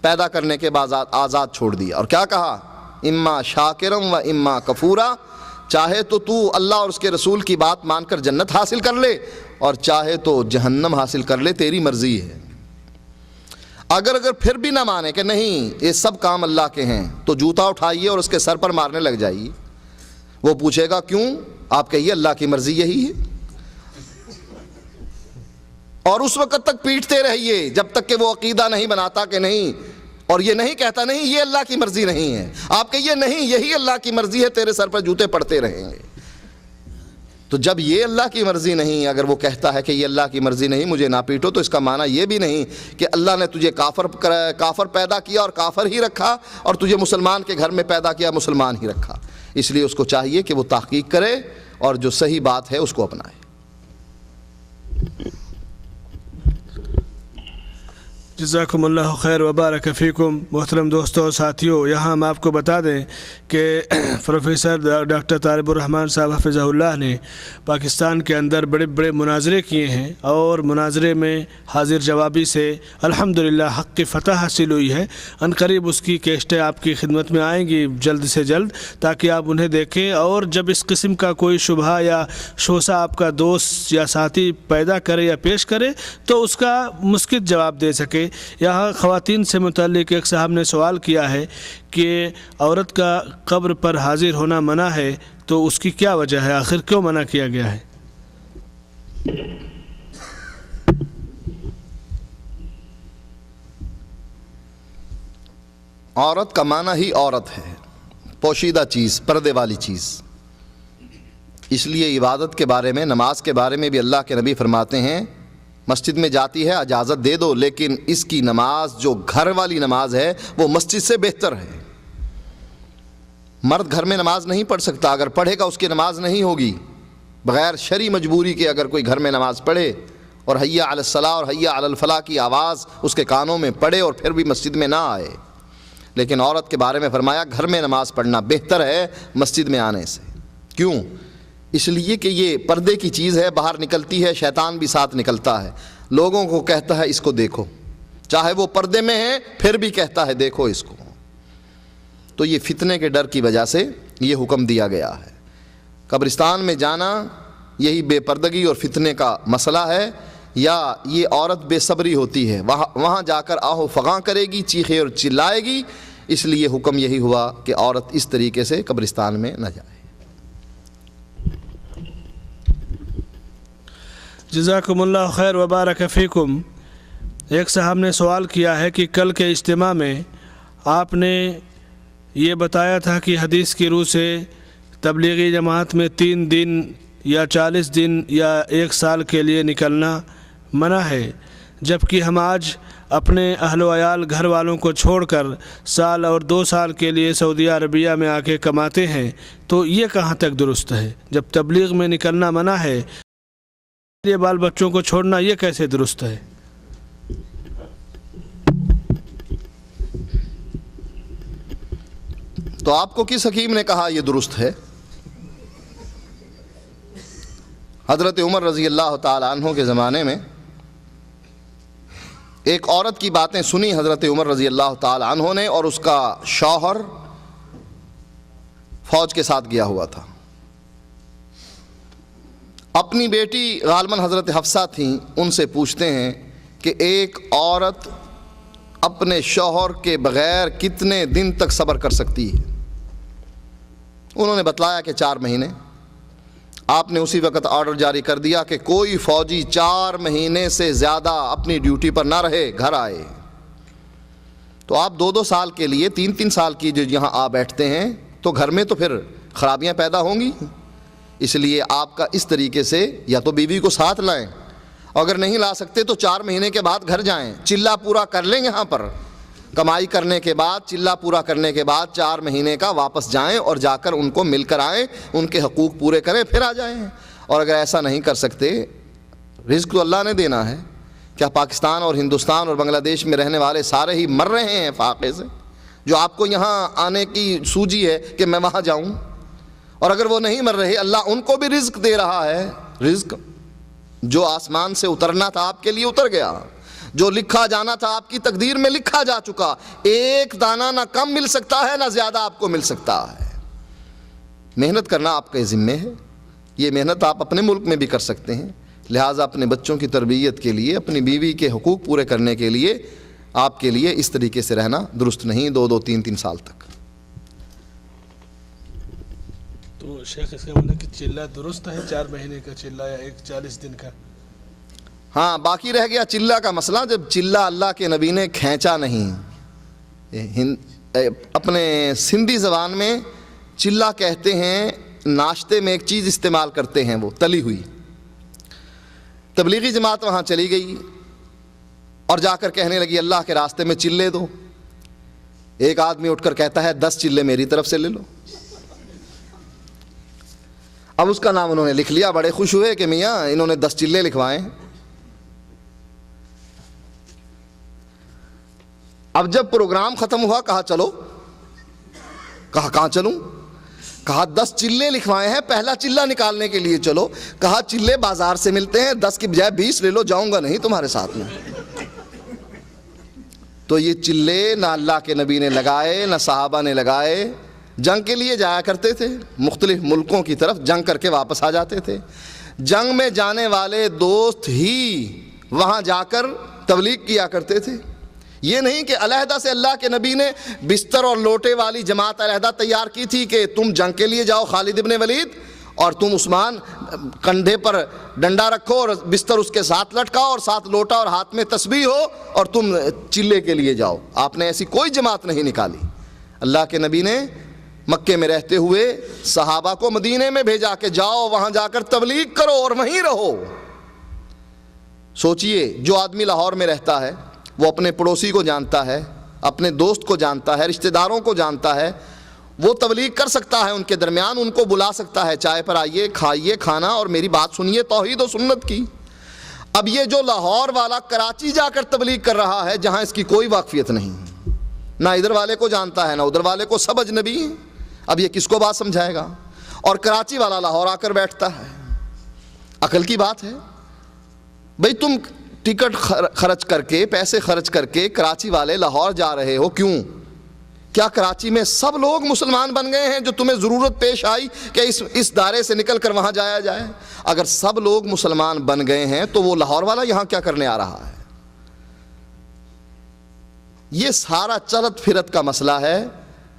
پیدا کرنے کے بعد آزاد چھوڑ دیا، اور کیا کہا؟ اما شاکرم و اما کفورا، چاہے تو اللہ اور اس کے رسول کی بات مان کر جنت حاصل کر لے اور چاہے تو جہنم حاصل کر لے، تیری مرضی ہے۔ اگر پھر بھی نہ مانے کہ نہیں یہ سب کام اللہ کے ہیں، تو جوتا اٹھائیے اور اس کے سر پر مارنے لگ جائیے۔ وہ پوچھے گا کیوں؟ آپ کہیے اللہ کی مرضی یہی ہے، اور اس وقت تک پیٹتے رہیے جب تک کہ وہ عقیدہ نہیں بناتا کہ نہیں، اور یہ نہیں کہتا نہیں یہ اللہ کی مرضی نہیں ہے، آپ کہیے نہیں یہی اللہ کی مرضی ہے، تیرے سر پر جوتے پڑتے رہیں گے۔ تو جب یہ اللہ کی مرضی نہیں، اگر وہ کہتا ہے کہ یہ اللہ کی مرضی نہیں مجھے نہ پیٹو، تو اس کا معنی یہ بھی نہیں کہ اللہ نے تجھے کافر پیدا کیا اور کافر ہی رکھا، اور تجھے مسلمان کے گھر میں پیدا کیا مسلمان ہی رکھا۔ اس لیے اس کو چاہیے کہ وہ تحقیق کرے اور جو صحیح بات ہے اس کو اپنائے۔ جزاکم اللہ خیر وبارک فیکم۔ محترم دوستوں اور ساتھیوں، یہاں ہم آپ کو بتا دیں کہ پروفیسر ڈاکٹر طالب الرحمن صاحب حفظہ اللہ نے پاکستان کے اندر بڑے بڑے مناظرے کیے ہیں، اور مناظرے میں حاضر جوابی سے الحمدللہ حق کی فتح حاصل ہوئی ہے۔ ان قریب اس کی کیسٹیں آپ کی خدمت میں آئیں گی جلد سے جلد، تاکہ آپ انہیں دیکھیں، اور جب اس قسم کا کوئی شبہ یا شوثہ آپ کا دوست یا ساتھی پیدا کرے یا پیش کرے تو اس کا مسکت جواب دے سکے۔ یہاں خواتین سے متعلق ایک صاحب نے سوال کیا ہے کہ عورت کا قبر پر حاضر ہونا منع ہے، تو اس کی کیا وجہ ہے؟ آخر کیوں منع کیا گیا ہے؟ عورت کا معنی ہی عورت ہے، پوشیدہ چیز، پردے والی چیز۔ اس لیے عبادت کے بارے میں، نماز کے بارے میں بھی اللہ کے نبی فرماتے ہیں مسجد میں جاتی ہے اجازت دے دو، لیکن اس کی نماز جو گھر والی نماز ہے وہ مسجد سے بہتر ہے۔ مرد گھر میں نماز نہیں پڑھ سکتا، اگر پڑھے گا اس کی نماز نہیں ہوگی، بغیر شرعی مجبوری کے اگر کوئی گھر میں نماز پڑھے اور حی علی الصلاۃ اور حی علی الفلاح کی آواز اس کے کانوں میں پڑے اور پھر بھی مسجد میں نہ آئے۔ لیکن عورت کے بارے میں فرمایا گھر میں نماز پڑھنا بہتر ہے مسجد میں آنے سے۔ کیوں؟ اس لیے کہ یہ پردے کی چیز ہے، باہر نکلتی ہے، شیطان بھی ساتھ نکلتا ہے، لوگوں کو کہتا ہے اس کو دیکھو، چاہے وہ پردے میں ہے پھر بھی کہتا ہے دیکھو اس کو۔ تو یہ فتنے کے ڈر کی وجہ سے یہ حکم دیا گیا ہے۔ قبرستان میں جانا یہی بے پردگی اور فتنے کا مسئلہ ہے، یا یہ عورت بے صبری ہوتی ہے، وہاں جا کر آہو فغاں کرے گی، چیخے اور چلائے گی، اس لیے حکم یہی ہوا کہ عورت اس طریقے سے قبرستان میں نہ جائے۔ جزاکم اللہ خیر وبارک فیکم۔ ایک صاحب نے سوال کیا ہے کہ کل کے اجتماع میں آپ نے یہ بتایا تھا کہ حدیث کی روح سے تبلیغی جماعت میں 3 دن یا 40 دن یا 1 سال کے لیے نکلنا منع ہے، جبکہ ہم آج اپنے اہل و عیال گھر والوں کو چھوڑ کر سال اور 2 سال کے لیے سعودی عربیہ میں آ کے کماتے ہیں، تو یہ کہاں تک درست ہے؟ جب تبلیغ میں نکلنا منع ہے، یہ بال بچوں کو چھوڑنا یہ کیسے درست ہے؟ تو آپ کو کس حکیم نے کہا یہ درست ہے؟ حضرت عمر رضی اللہ تعالی عنہ کے زمانے میں ایک عورت کی باتیں سنی حضرت عمر رضی اللہ تعالی عنہ نے، اور اس کا شوہر فوج کے ساتھ گیا ہوا تھا۔ اپنی بیٹی غالباً حضرت حفصہ تھیں، ان سے پوچھتے ہیں کہ ایک عورت اپنے شوہر کے بغیر کتنے دن تک صبر کر سکتی ہے؟ انہوں نے بتلایا کہ 4 مہینے۔ آپ نے اسی وقت آرڈر جاری کر دیا کہ کوئی فوجی 4 مہینے سے زیادہ اپنی ڈیوٹی پر نہ رہے، گھر آئے۔ تو آپ 2-2 سال کے لیے 3-3 سال کی جو یہاں آ بیٹھتے ہیں تو گھر میں تو پھر خرابیاں پیدا ہوں گی، اس لیے آپ کا اس طریقے سے یا تو بیوی کو ساتھ لائیں، اگر نہیں لا سکتے تو 4 مہینے کے بعد گھر جائیں، چلہ پورا کر لیں، یہاں پر کمائی کرنے کے بعد، چلہ پورا کرنے کے بعد 4 مہینے کا واپس جائیں اور جا کر ان کو مل کر آئیں، ان کے حقوق پورے کریں، پھر آ جائیں۔ اور اگر ایسا نہیں کر سکتے، رزق تو اللہ نے دینا ہے، کیا پاکستان اور ہندوستان اور بنگلہ دیش میں رہنے والے سارے ہی مر رہے ہیں فاقے سے؟ جو آپ کو یہاں آنے کی سوجی ہے کہ میں وہاں جاؤں، اور اگر وہ نہیں مر رہے، اللہ ان کو بھی رزق دے رہا ہے، رزق جو آسمان سے اترنا تھا آپ کے لیے اتر گیا، جو لکھا جانا تھا آپ کی تقدیر میں لکھا جا چکا، ایک دانہ نہ کم مل سکتا ہے نہ زیادہ آپ کو مل سکتا ہے۔ محنت کرنا آپ کے ذمے ہے، یہ محنت آپ اپنے ملک میں بھی کر سکتے ہیں، لہٰذا اپنے بچوں کی تربیت کے لیے، اپنی بیوی کے حقوق پورے کرنے کے لیے آپ کے لیے اس طریقے سے رہنا درست نہیں 2 3 سال تک۔ تو شیخ اس کا مطلب کہ چلہ درست ہے 4 مہینے کا چلہ یا 40 دن کا؟ ہاں، باقی رہ گیا چلہ کا مسئلہ۔ جب چلہ اللہ کے نبی نے کھینچا نہیں، اپنے سندھی زبان میں چلہ کہتے ہیں، ناشتے میں ایک چیز استعمال کرتے ہیں وہ تلی ہوئی۔ تبلیغی جماعت وہاں چلی گئی اور جا کر کہنے لگی اللہ کے راستے میں چلے دو۔ ایک آدمی اٹھ کر کہتا ہے 10 چلے میری طرف سے لے لو۔ اب اس کا نام انہوں نے لکھ لیا، بڑے خوش ہوئے کہ میاں انہوں نے 10 چلے لکھوائے۔ اب جب پروگرام ختم ہوا کہا چلو، کہا کہاں چلوں؟ کہا 10 چلے لکھوائے ہیں، پہلا چلہ نکالنے کے لیے چلو۔ کہا چلے بازار سے ملتے ہیں، 10 کی بجائے 20 لے لو، جاؤں گا نہیں تمہارے ساتھ میں۔ تو یہ چلے نہ اللہ کے نبی نے لگائے نہ صحابہ نے لگائے، جنگ کے لیے جایا کرتے تھے، مختلف ملکوں کی طرف جنگ کر کے واپس آ جاتے تھے۔ جنگ میں جانے والے دوست ہی وہاں جا کر تبلیغ کیا کرتے تھے، یہ نہیں کہ علیحدہ سے اللہ کے نبی نے بستر اور لوٹے والی جماعت علیحدہ تیار کی تھی کہ تم جنگ کے لیے جاؤ خالد ابن ولید، اور تم عثمان کندھے پر ڈنڈا رکھو اور بستر اس کے ساتھ لٹکاؤ اور ساتھ لوٹا اور ہاتھ میں تسبیح ہو اور تم چلے کے لیے جاؤ۔ آپ نے ایسی کوئی جماعت نہیں نکالی۔ اللہ کے نبی نے مکے میں رہتے ہوئے صحابہ کو مدینے میں بھیجا کہ جاؤ وہاں جا کر تبلیغ کرو اور وہیں رہو۔ سوچئے، جو آدمی لاہور میں رہتا ہے وہ اپنے پڑوسی کو جانتا ہے، اپنے دوست کو جانتا ہے، رشتہ داروں کو جانتا ہے، وہ تبلیغ کر سکتا ہے، ان کے درمیان ان کو بلا سکتا ہے، چائے پر آئیے، کھائیے کھانا اور میری بات سنیے توحید و سنت کی۔ اب یہ جو لاہور والا کراچی جا کر تبلیغ کر رہا ہے جہاں اس کی کوئی واقفیت نہیں، نہ ادھر والے کو جانتا ہے نہ ادھر والے کو، سب اجنبی ہیں، اب یہ کس کو بات سمجھائے گا؟ اور کراچی والا لاہور آ کر بیٹھتا ہے۔ عقل کی بات ہے بھئی، تم ٹکٹ خرچ کر کے، پیسے خرچ کر کے کراچی والے لاہور جا رہے ہو، کیوں؟ کیا کراچی میں سب لوگ مسلمان بن گئے ہیں جو تمہیں ضرورت پیش آئی کہ اس دائرے سے نکل کر وہاں جایا جائے؟ اگر سب لوگ مسلمان بن گئے ہیں تو وہ لاہور والا یہاں کیا کرنے آ رہا ہے؟ یہ سارا چلت پھرت کا مسئلہ ہے۔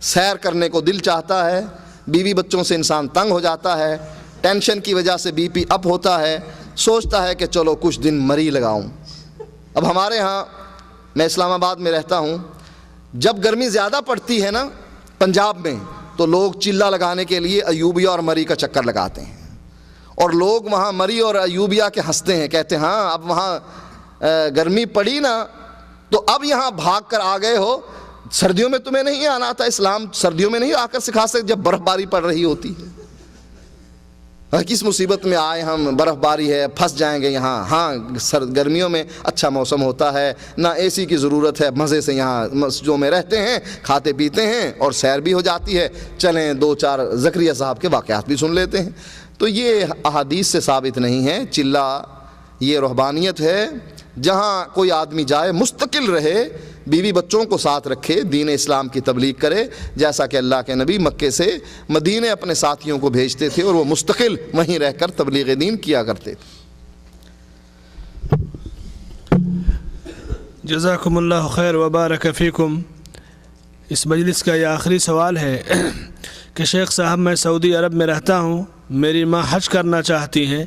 سیر کرنے کو دل چاہتا ہے، بیوی بچوں سے انسان تنگ ہو جاتا ہے، ٹینشن کی وجہ سے بی پی اپ ہوتا ہے، سوچتا ہے کہ چلو کچھ دن مری لگاؤں۔ اب ہمارے ہاں، میں اسلام آباد میں رہتا ہوں، جب گرمی زیادہ پڑتی ہے نا پنجاب میں، تو لوگ چلہ لگانے کے لیے ایوبیا اور مری کا چکر لگاتے ہیں، اور لوگ وہاں مری اور ایوبیا کے ہنستے ہیں، کہتے ہیں ہاں اب وہاں گرمی پڑی نا تو اب یہاں بھاگ کر آ گئے ہو، سردیوں میں تمہیں نہیں آنا تھا، اسلام سردیوں میں نہیں آ کر سکھا سکتے جب برف باری پڑ رہی ہوتی ہے۔ کس مصیبت میں آئے ہم، برف باری ہے پھنس جائیں گے یہاں۔ ہاں گرمیوں میں اچھا موسم ہوتا ہے، نہ اے سی کی ضرورت ہے، مزے سے یہاں مسجدوں میں رہتے ہیں، کھاتے پیتے ہیں اور سیر بھی ہو جاتی ہے، چلیں 2 4 زکریا صاحب کے واقعات بھی سن لیتے ہیں۔ تو یہ احادیث سے ثابت نہیں ہے۔ چلہ یہ رہبانیت ہے، جہاں کوئی آدمی جائے مستقل رہے، بیوی بچوں کو ساتھ رکھے، دین اسلام کی تبلیغ کرے، جیسا کہ اللہ کے نبی مکے سے مدینے اپنے ساتھیوں کو بھیجتے تھے اور وہ مستقل وہیں رہ کر تبلیغ دین کیا کرتے تھے۔ جزاکم اللہ خیر وبارک فیکم۔ اس مجلس کا یہ آخری سوال ہے کہ شیخ صاحب میں سعودی عرب میں رہتا ہوں، میری ماں حج کرنا چاہتی ہیں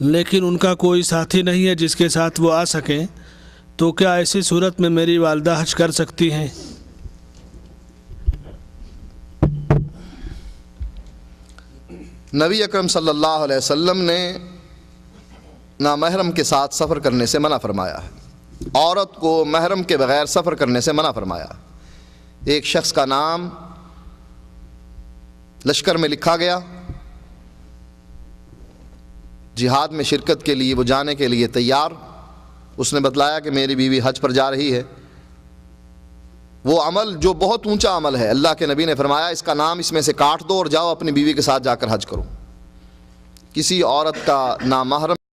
لیکن ان کا کوئی ساتھی نہیں ہے جس کے ساتھ وہ آ سکیں، تو کیا ایسی صورت میں میری والدہ حج کر سکتی ہیں؟ نبی اکرم صلی اللہ علیہ وسلم نے نامحرم کے ساتھ سفر کرنے سے منع فرمایا ہے، عورت کو محرم کے بغیر سفر کرنے سے منع فرمایا۔ ایک شخص کا نام لشکر میں لکھا گیا، جہاد میں شرکت کے لیے وہ جانے کے لیے تیار، اس نے بتلایا کہ میری بیوی حج پر جا رہی ہے۔ وہ عمل جو بہت اونچا عمل ہے، اللہ کے نبی نے فرمایا اس کا نام اس میں سے کاٹ دو اور جاؤ اپنی بیوی کے ساتھ جا کر حج کرو۔ کسی عورت کا نامحرم